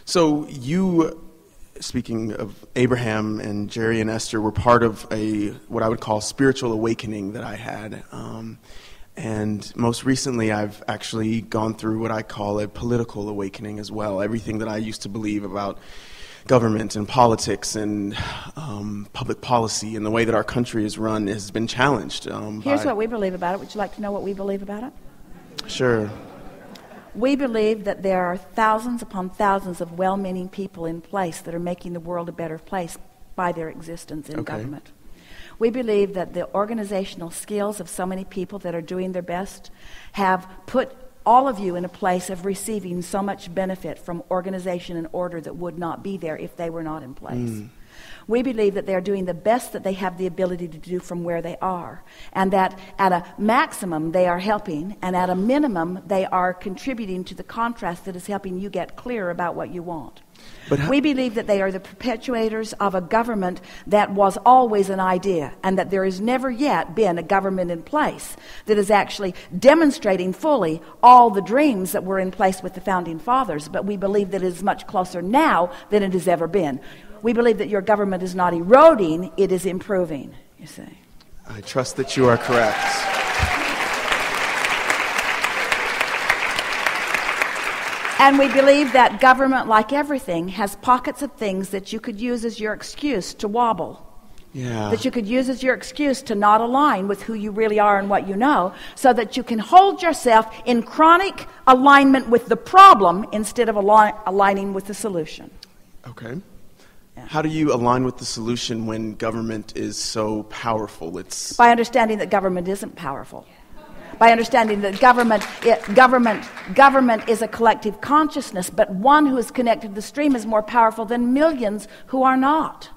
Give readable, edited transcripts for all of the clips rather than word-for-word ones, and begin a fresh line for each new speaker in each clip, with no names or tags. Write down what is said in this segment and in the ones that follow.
So you, speaking of Abraham and Jerry and Esther, were part of what I would call spiritual awakening that I had. And most recently, I've actually gone through what I call a political awakening as well. Everything that I used to believe about government and politics and public policy and the way that our country is run has been challenged.
Here's what we believe about it. Would you like to know what we believe about it?
Sure.
We believe that there are thousands upon thousands of well-meaning people in place that are making the world a better place by their existence in government. We believe that the organizational skills of so many people that are doing their best have put all of you in a place of receiving so much benefit from organization and order that would not be there if they were not in place. We believe that they are doing the best that they have the ability to do from where they are, and that at a maximum they are helping, and at a minimum they are contributing to the contrast that is helping you get clear about what you want. We believe that they are the perpetuators of a government that was always an idea, and that there has never yet been a government in place that is actually demonstrating fully all the dreams that were in place with the Founding Fathers. But we believe that it is much closer now than it has ever been. We believe that your government is not eroding, it is improving, you see.
I trust that you are correct.
And we believe that government, like everything, has pockets of things that you could use as your excuse to wobble.
Yeah.
That you could use as your excuse to not align with who you really are and what you know, so that you can hold yourself in chronic alignment with the problem instead of aligning with the solution.
Okay. How do you align with the solution when government is so powerful? It's
by understanding that government isn't powerful. By understanding that government is a collective consciousness, but one who is connected to the stream is more powerful than millions who are not.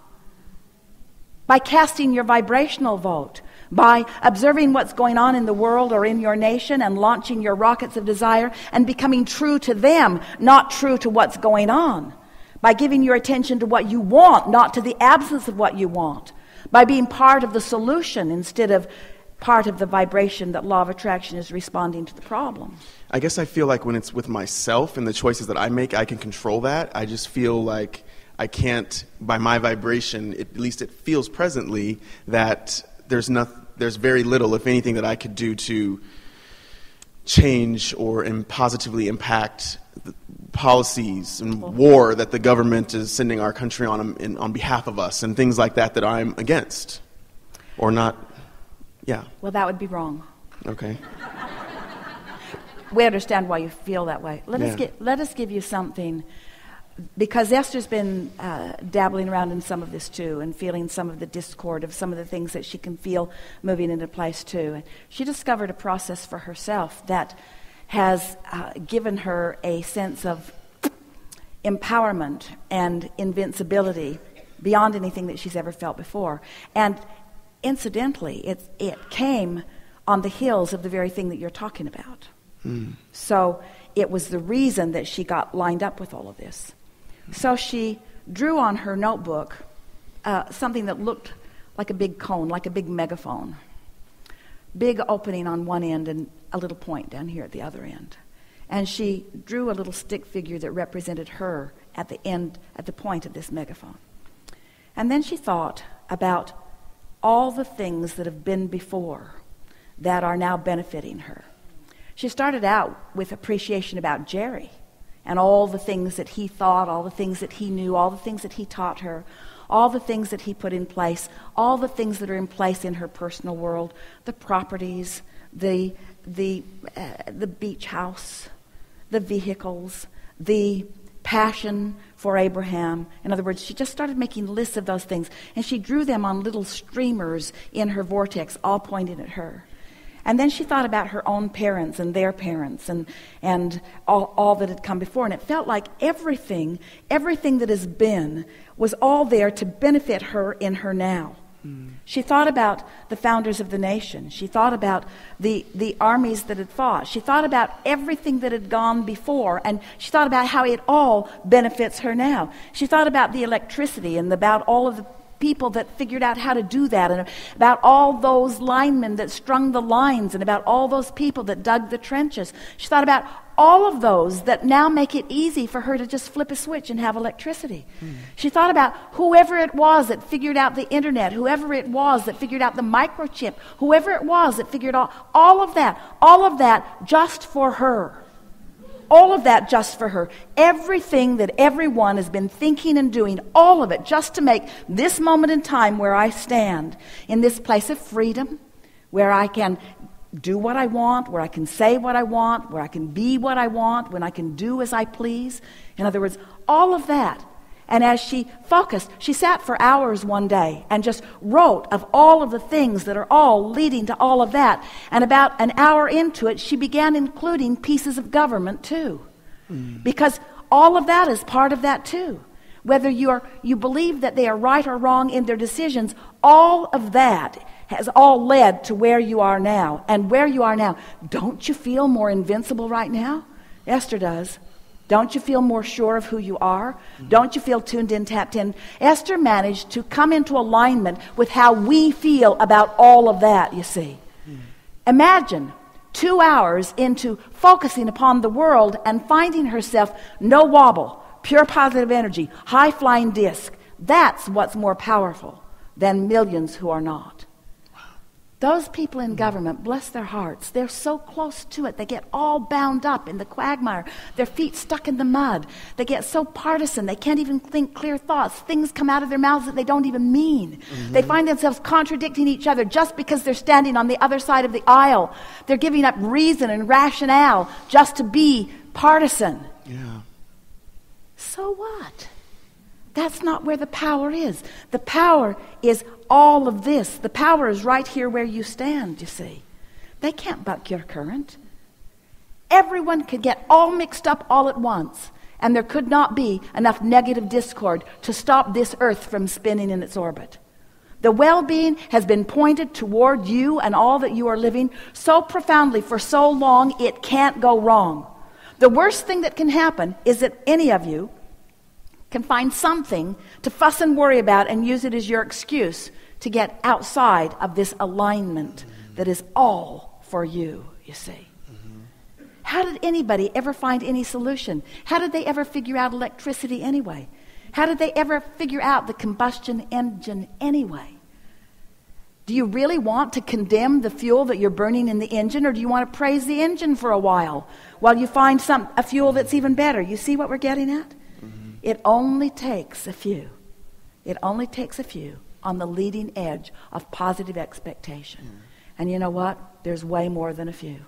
By casting your vibrational vote, by observing what's going on in the world or in your nation and launching your rockets of desire and becoming true to them, not true to what's going on. By giving your attention to what you want, not to the absence of what you want. By being part of the solution instead of part of the vibration that law of attraction is responding to the problem.
I guess I feel like when it's with myself and the choices that I make, I can control that. I just feel like I can't, by my vibration, at least it feels presently, that there's very little, if anything, that I could do to change or positively impact the policies and war that the government is sending our country on behalf of us and things like that I'm against or not. Yeah.
Well, that would be wrong.
Okay.
We understand why you feel that way. Let us give you something, because Esther's been dabbling around in some of this too and feeling some of the discord of some of the things that she can feel moving into place too. And she discovered a process for herself that has given her a sense of empowerment and invincibility beyond anything that she's ever felt before. And incidentally, it came on the heels of the very thing that you're talking about. So it was the reason that she got lined up with all of this. So she drew on her notebook something that looked like a big cone, like a big megaphone. Big opening on one end and a little point down here at the other end. And she drew a little stick figure that represented her at the end, at the point of this megaphone. And then she thought about all the things that have been before that are now benefiting her. She started out with appreciation about Jerry and all the things that he thought, all the things that he knew, all the things that he taught her, all the things that he put in place, all the things that are in place in her personal world, the properties, the beach house, the vehicles, the passion for Abraham. In other words, she just started making lists of those things, and she drew them on little streamers in her vortex, all pointed at her. And then she thought about her own parents and their parents and all that had come before. And it felt like everything that has been was all there to benefit her in her now. She thought about the founders of the nation. She thought about the armies that had fought. She thought about everything that had gone before, and she thought about how it all benefits her now. She thought about the electricity and about all of the people that figured out how to do that, and about all those linemen that strung the lines, and about all those people that dug the trenches. She thought about all of those that now make it easy for her to just flip a switch and have electricity. She thought about whoever it was that figured out the internet, whoever it was that figured out the microchip, whoever it was that figured out all of that just for her. All of that just for her. Everything that everyone has been thinking and doing, all of it just to make this moment in time where I stand in this place of freedom, where I can do what I want, where I can say what I want, where I can be what I want, when I can do as I please. In other words, all of that. And as she focused, she sat for hours one day and just wrote of all of the things that are all leading to all of that. And about an hour into it, she began including pieces of government too. Because all of that is part of that too. Whether you believe that they are right or wrong in their decisions, all of that has all led to where you are now. And where you are now, don't you feel more invincible right now? Esther does. Don't you feel more sure of who you are? Don't you feel tuned in, tapped in? Esther managed to come into alignment with how we feel about all of that, you see. Imagine 2 hours into focusing upon the world and finding herself no wobble, pure positive energy, high-flying disc. That's what's more powerful than millions who are not. Those people in government, bless their hearts, they're so close to it. They get all bound up in the quagmire. Their feet stuck in the mud. They get so partisan, they can't even think clear thoughts. Things come out of their mouths that they don't even mean. They find themselves contradicting each other just because they're standing on the other side of the aisle. They're giving up reason and rationale just to be partisan.
Yeah.
So what? That's not where the power is. The power is all of this. The power is right here where you stand, you see. They can't buck your current. Everyone could get all mixed up all at once, and there could not be enough negative discord to stop this earth from spinning in its orbit. The well-being has been pointed toward you and all that you are living so profoundly for so long, it can't go wrong. The worst thing that can happen is that any of you can find something to fuss and worry about and use it as your excuse to get outside of this alignment that is all for you, you see. How did anybody ever find any solution? How did they ever figure out electricity anyway? How did they ever figure out the combustion engine anyway? Do you really want to condemn the fuel that you're burning in the engine, or do you want to praise the engine for a while you find a fuel that's even better? You see what we're getting at? It only takes a few. It only takes a few on the leading edge of positive expectation. And you know what? There's way more than a few.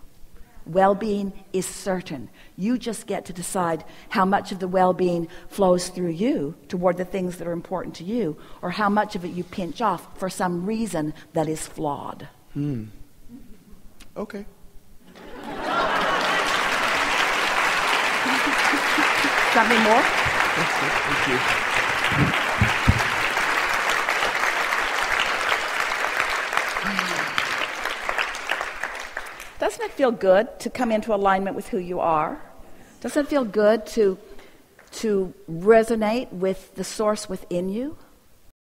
Well-being is certain. You just get to decide how much of the well-being flows through you toward the things that are important to you, or how much of it you pinch off for some reason that is flawed.
Okay.
Something more?
Thank you.
Doesn't it feel good to come into alignment with who you are? Doesn't it feel good to resonate with the source within you?